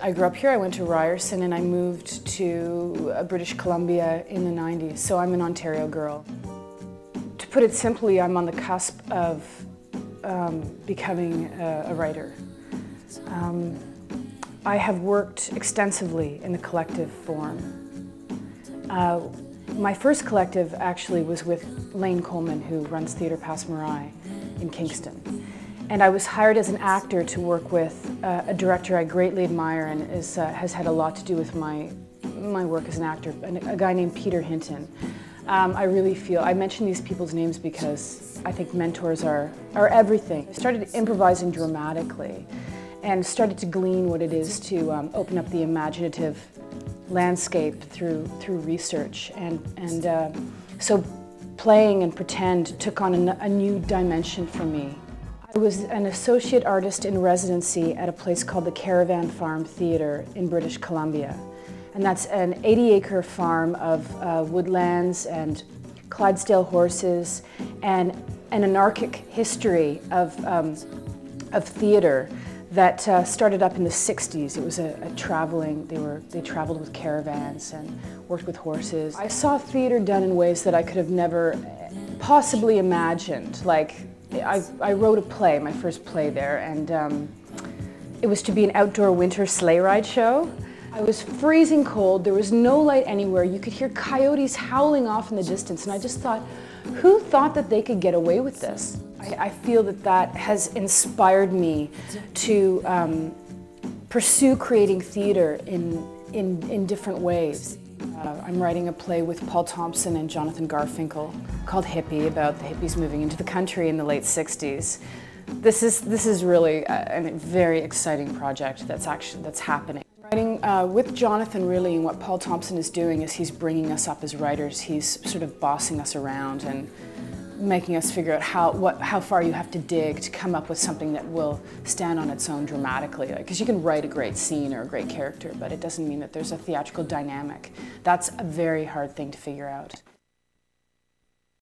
I grew up here, I went to Ryerson, and I moved to British Columbia in the 90s, so I'm an Ontario girl. To put it simply, I'm on the cusp of becoming a writer. I have worked extensively in the collective form. My first collective actually was with Lane Coleman, who runs Theatre Passe-Muraille in Kingston. And I was hired as an actor to work with a director I greatly admire and has had a lot to do with my work as an actor, a guy named Peter Hinton. I really feel, I mention these people's names because I think mentors are everything. I started improvising dramatically and started to glean what it is to open up the imaginative landscape through research. So playing and pretend took on a new dimension for me. I was an associate artist in residency at a place called the Caravan Farm Theatre in British Columbia. And that's an 80-acre farm of woodlands and Clydesdale horses and an anarchic history of theatre that started up in the 60s. It was a traveling, they traveled with caravans and worked with horses. I saw theatre done in ways that I could have never possibly imagined. Like, I wrote a play, my first play there, and it was to be an outdoor winter sleigh ride show. I was freezing cold, there was no light anywhere, you could hear coyotes howling off in the distance, and I just thought, who thought that they could get away with this? I feel that that has inspired me to pursue creating theatre in different ways. I'm writing a play with Paul Thompson and Jonathan Garfinkel called Hippie, about the hippies moving into the country in the late 60s. This is really a very exciting project that's happening. Writing with Jonathan, really, and what Paul Thompson is doing is he's bringing us up as writers. He's sort of bossing us around and making us figure out how far you have to dig to come up with something that will stand on its own dramatically. Because you can write a great scene or a great character, but it doesn't mean that there's a theatrical dynamic. That's a very hard thing to figure out.